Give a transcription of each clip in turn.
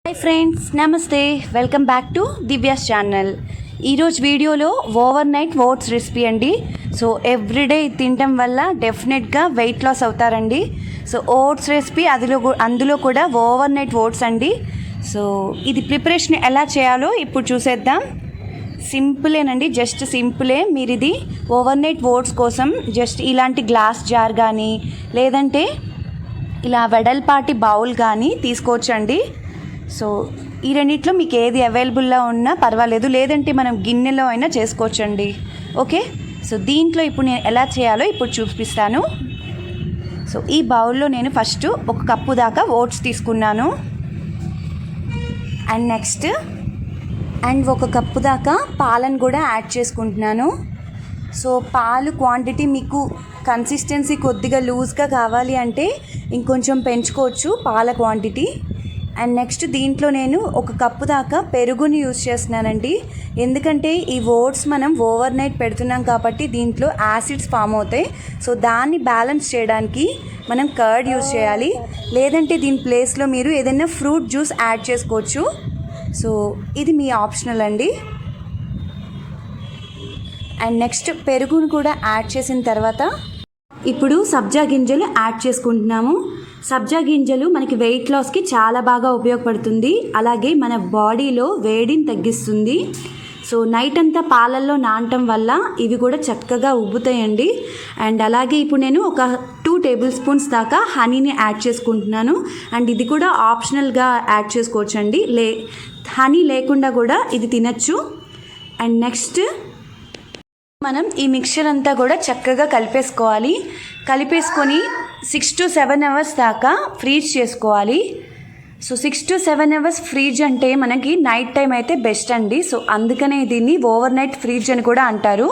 Hi friends, నమస్తే. Welcome back to Divya's channel. ఈరోజు వీడియోలో ఓవర్ నైట్ ఓట్స్ రెసిపీ అండి. సో ఎవ్రీడే తినటం వల్ల డెఫినెట్గా వెయిట్ లాస్ అవుతారండి. సో ఓట్స్ రెసిపీ అందులో కూడా ఓవర్ నైట్ ఓట్స్ అండి. సో ఇది ప్రిపరేషన్ ఎలా చేయాలో ఇప్పుడు చూసేద్దాం. సింపులేనండి, జస్ట్ సింపులే. మీరు ఇది ఓవర్ నైట్ ఓట్స్ కోసం జస్ట్ ఇలాంటి గ్లాస్ జార్ కానీ లేదంటే ఇలా వెడల్పాటి బౌల్ కానీ తీసుకోవచ్చండి. సో ఈ రెండిట్లో మీకు ఏది అవైలబుల్లో ఉన్నా పర్వాలేదు, లేదంటే మనం గిన్నెలో అయినా చేసుకోవచ్చండి. ఓకే, సో దీంట్లో ఇప్పుడు నేను ఎలా చేయాలో ఇప్పుడు చూపిస్తాను. సో ఈ బౌల్లో నేను ఫస్ట్ 1 కప్పు దాకా ఓట్స్ తీసుకున్నాను. అండ్ నెక్స్ట్ 1 కప్పు దాకా పాలను కూడా యాడ్ చేసుకుంటున్నాను. సో పాలు క్వాంటిటీ మీకు కన్సిస్టెన్సీ కొద్దిగా లూజ్గా కావాలి అంటే ఇంకొంచెం పెంచుకోవచ్చు పాల క్వాంటిటీ. అండ్ నెక్స్ట్ దీంట్లో నేను 1 కప్పు దాకా పెరుగుని యూజ్ చేస్తున్నానండి. ఎందుకంటే ఈ ఓట్స్ మనం ఓవర్ నైట్ పెడుతున్నాం కాబట్టి దీంట్లో యాసిడ్స్ ఫామ్ అవుతాయి. సో దాన్ని బ్యాలెన్స్ చేయడానికి మనం కర్డ్ యూజ్ చేయాలి, లేదంటే దీని ప్లేస్లో మీరు ఏదైనా ఫ్రూట్ జ్యూస్ యాడ్ చేసుకోవచ్చు. సో ఇది మీ ఆప్షనల్ అండి. అండ్ నెక్స్ట్ పెరుగును కూడా యాడ్ చేసిన తర్వాత ఇప్పుడు సబ్జా గింజలు యాడ్ చేసుకుంటున్నాము. సబ్జా గింజలు మనకి వెయిట్ లాస్కి చాలా బాగా ఉపయోగపడుతుంది, అలాగే మన బాడీలో వేడిని తగ్గిస్తుంది. సో నైట్ అంతా పాలల్లో నానటం వల్ల ఇవి కూడా చక్కగా ఉబ్బుతాయండి. అండ్ అలాగే ఇప్పుడు నేను ఒక 2 టేబుల్ స్పూన్స్ దాకా హనీని యాడ్ చేసుకుంటున్నాను. అండ్ ఇది కూడా ఆప్షనల్గా యాడ్ చేసుకోవచ్చండి, హనీ లేకుండా కూడా ఇది తినచ్చు. అండ్ నెక్స్ట్ మనం ఈ మిక్చర్ అంతా కూడా చక్కగా కలిపేసుకొని 6 to 7 అవర్స్ దాకా ఫ్రీజ్ చేసుకోవాలి. సో 6 to 7 అవర్స్ ఫ్రీజ్ అంటే మనకి నైట్ టైం అయితే బెస్ట్ అండి. సో అందుకనే దీన్ని ఓవర్ నైట్ ఫ్రీజ్ అని కూడా అంటారు.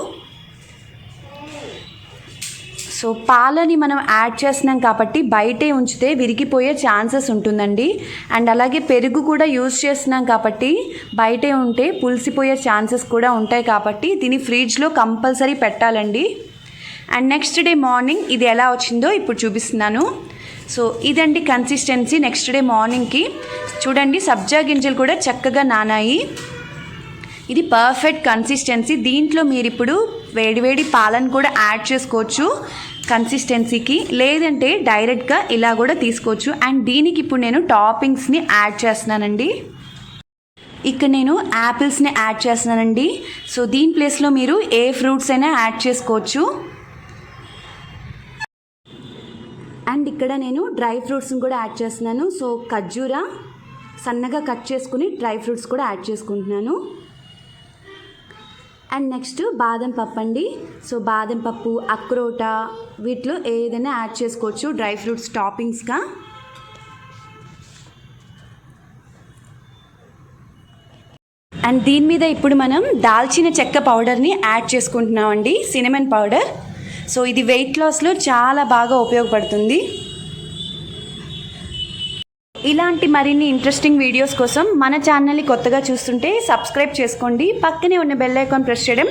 సో పాలని మనం యాడ్ చేస్తున్నాం కాబట్టి బయటే ఉంచితే విరిగిపోయే ఛాన్సెస్ ఉంటుందండి. అండ్ అలాగే పెరుగు కూడా యూజ్ చేస్తున్నాం కాబట్టి బయటే ఉంటే పులిసిపోయే ఛాన్సెస్ కూడా ఉంటాయి కాబట్టి దీన్ని ఫ్రిడ్జ్లో కంపల్సరీ పెట్టాలండి. అండ్ నెక్స్ట్ డే మార్నింగ్ ఇది ఎలా వచ్చిందో ఇప్పుడు చూపిస్తున్నాను. సో ఇదండి కన్సిస్టెన్సీ. నెక్స్ట్ డే మార్నింగ్కి చూడండి సబ్జా గింజలు కూడా చక్కగా నానాయి. ఇది పర్ఫెక్ట్ కన్సిస్టెన్సీ. దీంట్లో మీరు ఇప్పుడు వేడివేడి పాలను కూడా యాడ్ చేసుకోవచ్చు కన్సిస్టెన్సీకి, లేదంటే డైరెక్ట్గా ఇలా కూడా తీసుకోవచ్చు. అండ్ దీనికి ఇప్పుడు నేను టాపింగ్స్ని యాడ్ చేస్తున్నానండి. ఇక్కడ నేను యాపిల్స్ని యాడ్ చేస్తున్నానండి. సో దీని ప్లేస్లో మీరు ఏ ఫ్రూట్స్ అయినా యాడ్ చేసుకోవచ్చు. అండ్ ఇక్కడ నేను డ్రై ఫ్రూట్స్ని కూడా యాడ్ చేస్తున్నాను. సో ఖర్జూరా సన్నగా కట్ చేసుకుని డ్రై ఫ్రూట్స్ కూడా యాడ్ చేసుకుంటున్నాను. అండ్ నెక్స్ట్ బాదం పప్పు అండి. సో బాదం పప్పు, అక్రోట వీటిలో ఏదైనా యాడ్ చేసుకోవచ్చు డ్రై ఫ్రూట్స్ టాపింగ్స్గా. అండ్ దీని మీద ఇప్పుడు మనం దాల్చిన చెక్క పౌడర్ని యాడ్ చేసుకుంటున్నామండి, సినమన్ పౌడర్. సో ఇది వెయిట్ లాస్లో చాలా బాగా ఉపయోగపడుతుంది. ఇలాంటి మరిన్ని ఇంట్రెస్టింగ్ వీడియోస్ కోసం మన ఛానల్ని కొత్తగా చూస్తుంటే సబ్స్క్రైబ్ చేసుకోండి. పక్కనే ఉన్న బెల్ ఐకాన్ ప్రెస్ చేయడం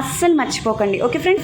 అస్సలు మర్చిపోకండి. Okay friends.